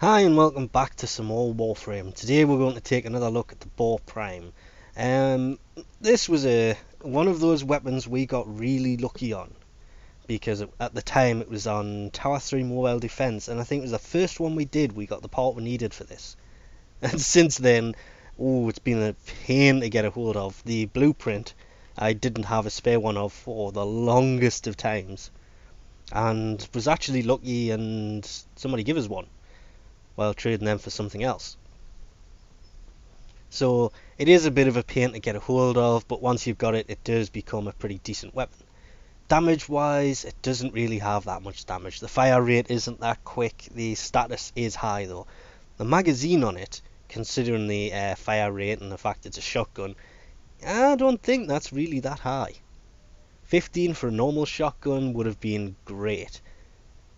Hi and welcome back to some more Warframe. Today we're going to take another look at the Boar Prime. This was one of those weapons we got really lucky on because at the time it was on Tower 3 Mobile Defense, and I think it was the first one we did. We got the part we needed for this, and since then, it's been a pain to get a hold of. The blueprint I didn't have a spare one of for the longest of times, and was actually lucky and somebody gave us one while trading them for something else. So it is a bit of a pain to get a hold of, but once you've got it, it does become a pretty decent weapon. Damage wise, it doesn't really have that much damage. The fire rate isn't that quick. The status is high though. The magazine on it, considering the fire rate and the fact it's a shotgun, I don't think that's really that high. 15 for a normal shotgun would have been great.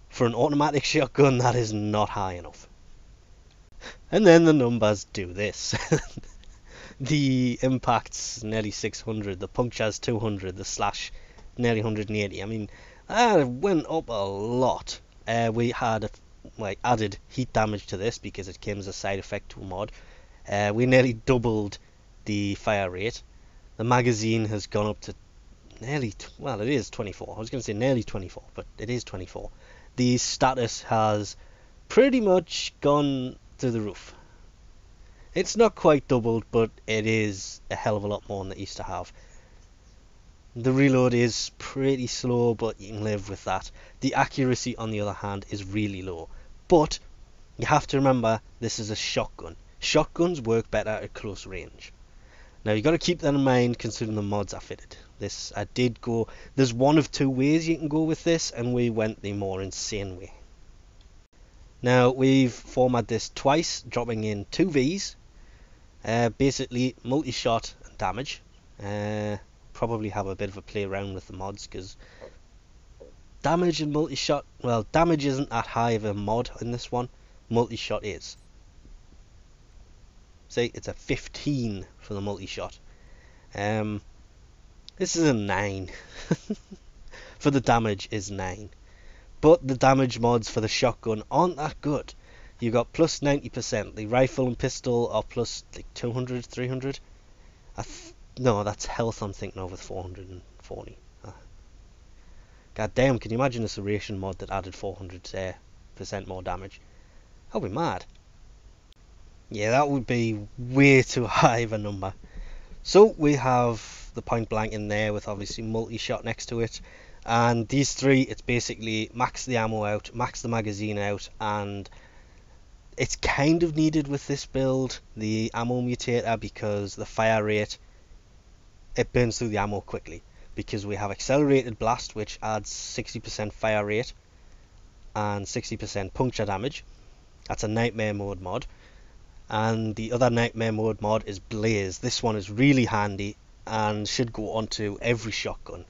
For an automatic shotgun, that is not high enough. And then the numbers do this. The impact's nearly 600, the puncture's 200, the slash nearly 180. I mean, that went up a lot. We had added heat damage to this because it came as a side effect to a mod. We nearly doubled the fire rate. The magazine has gone up to nearly, well, it is 24. I was going to say nearly 24, but it is 24. The status has pretty much gone through the roof. It's not quite doubled, but it is a hell of a lot more than it used to have. The reload is pretty slow, but you can live with that. The accuracy, on the other hand, is really low. But you have to remember, this is a shotgun. Shotguns work better at close range. Now you've got to keep that in mind considering the mods I fitted. There's one of two ways you can go with this, and we went the more insane way. Now we've formatted this twice, dropping in 2 Vs, basically multi-shot and damage. Probably have a bit of a play around with the mods because damage and multi-shot, well, damage isn't that high of a mod in this one, multi-shot is. See, it's a 15 for the multi-shot. This is a 9. For the damage is 9. But the damage mods for the shotgun aren't that good. You got plus 90%. The rifle and pistol are plus like 200, 300. No, that's health I'm thinking of with 440. God damn, can you imagine a serration mod that added 400% more damage? That would be mad. Yeah, that would be way too high of a number. So we have the point blank in there with obviously multi-shot next to it. And these three, it's basically max the ammo out, max the magazine out, and it's kind of needed with this build, the ammo mutator, because the fire rate, it burns through the ammo quickly. Because we have accelerated blast, which adds 60% fire rate and 60% puncture damage. That's a nightmare mode mod. And the other nightmare mode mod is blaze. This one is really handy and should go onto every shotgun,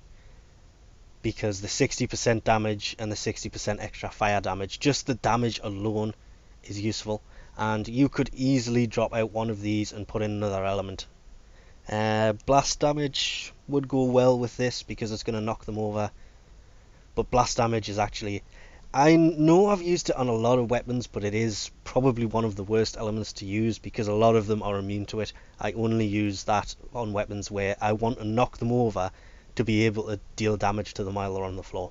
because the 60% damage and the 60% extra fire damage, just the damage alone is useful, and you could easily drop out one of these and put in another element. Blast damage would go well with this because it's going to knock them over, but blast damage is actually, I know I've used it on a lot of weapons, but it is probably one of the worst elements to use because a lot of them are immune to it. I only use that on weapons where I want to knock them over to be able to deal damage to them while they're on the floor.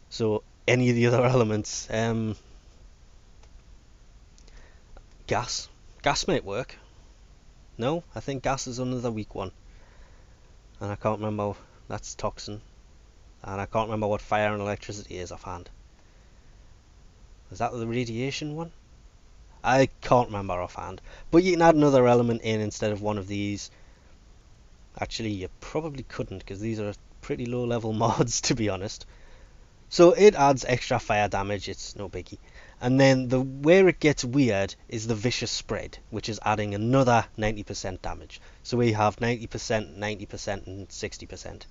So any of the other elements, gas might work. No, I think gas is another weak one, and I can't remember. That's toxin, and I can't remember what fire and electricity is offhand. Is that the radiation one? I can't remember offhand, but you can add another element in instead of one of these. Actually, you probably couldn't because these are pretty low level mods, to be honest. So it adds extra fire damage, it's no biggie. And then where it gets weird is the vicious spread, which is adding another 90% damage. So we have 90%, 90% and 60%.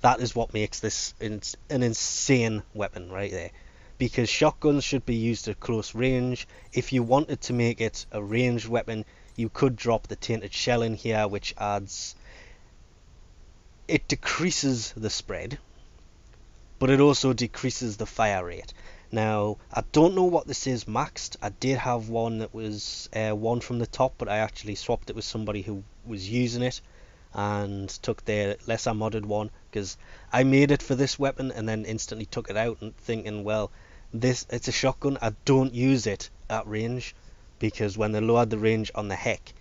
That is what makes this an insane weapon right there. Because shotguns should be used at close range. If you wanted to make it a ranged weapon, you could drop the tainted shell in here, which adds, it decreases the spread, but it also decreases the fire rate. Now, I don't know what this is maxed. I did have one that was one from the top, but I actually swapped it with somebody who was using it and took their lesser modded one, because I made it for this weapon and then instantly took it out and thinking, well, it's a shotgun, I don't use it at range, because when they lowered the range on the heck,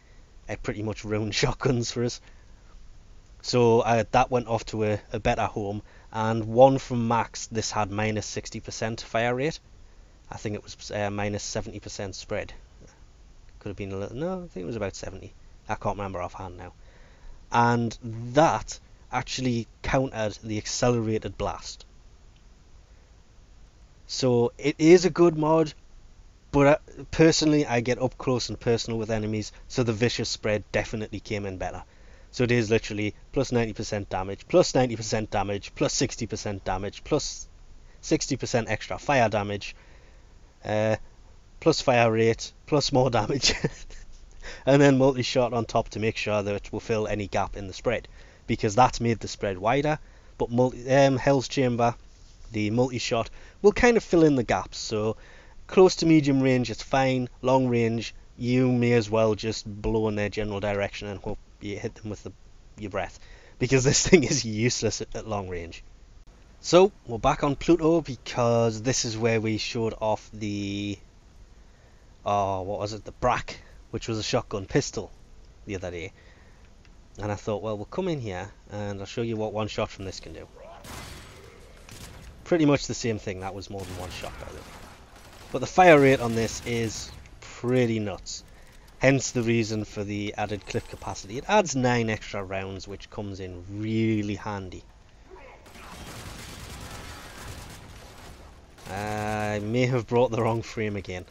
it pretty much ruined shotguns for us. So that went off to a better home, and one from max, this had minus 60% fire rate. I think it was minus 70% spread. Could have been a little, no, I think it was about 70. I can't remember offhand now. And that actually countered the accelerated blast. So it is a good mod, but personally I get up close and personal with enemies, so the vicious spread definitely came in better. So it is literally plus 90% damage, plus 90% damage, plus 60% damage, plus 60% extra fire damage, plus fire rate, plus more damage, and then multi-shot on top to make sure that it will fill any gap in the spread, because that's made the spread wider. But Hell's Chamber, the multi-shot, will kind of fill in the gaps. So close to medium range it's fine, long range you may as well just blow in their general direction and hope you hit them with your breath, because this thing is useless at long range. So we're back on Pluto, because this is where we showed off the what was it, the Brack, which was a shotgun pistol, the other day. And I thought, well, we'll come in here and I'll show you what one shot from this can do. Pretty much the same thing, that was more than one shot by the way. But the fire rate on this is pretty nuts. Hence the reason for the added clip capacity. It adds 9 extra rounds, which comes in really handy. I may have brought the wrong frame again.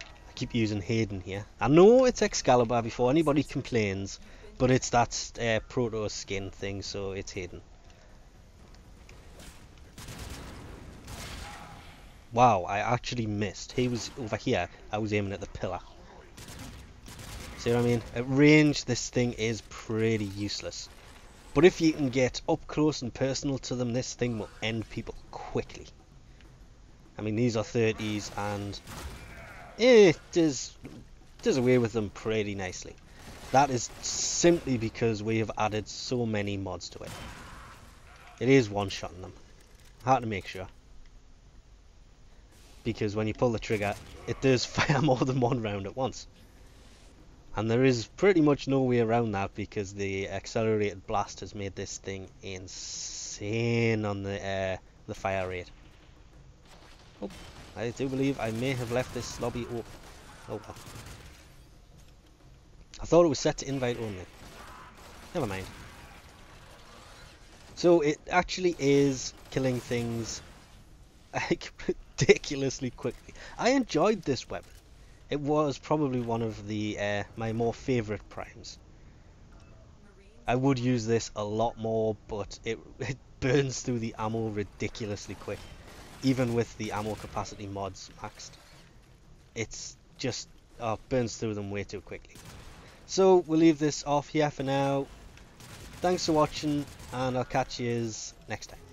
I keep using Hayden here. I know it's Excalibur before anybody complains, but it's that Proto skin thing, so it's Hayden. Wow, I actually missed. He was over here, I was aiming at the pillar. See what I mean? At range, this thing is pretty useless. But if you can get up close and personal to them, this thing will end people quickly. I mean, these are 30s, and it does away with them pretty nicely. That is simply because we have added so many mods to it. It is one-shotting them. Hard to make sure. Because when you pull the trigger, it does fire more than one round at once. And there is pretty much no way around that, because the accelerated blast has made this thing insane on the fire rate. Oh, I do believe I may have left this lobby open. Oh well. I thought it was set to invite only. Never mind. So it actually is killing things like ridiculously quickly. I enjoyed this weapon. It was probably one of the my more favourite primes. I would use this a lot more, but it burns through the ammo ridiculously quick. Even with the ammo capacity mods maxed, it's just burns through them way too quickly. So we'll leave this off here for now. Thanks for watching, and I'll catch you next time.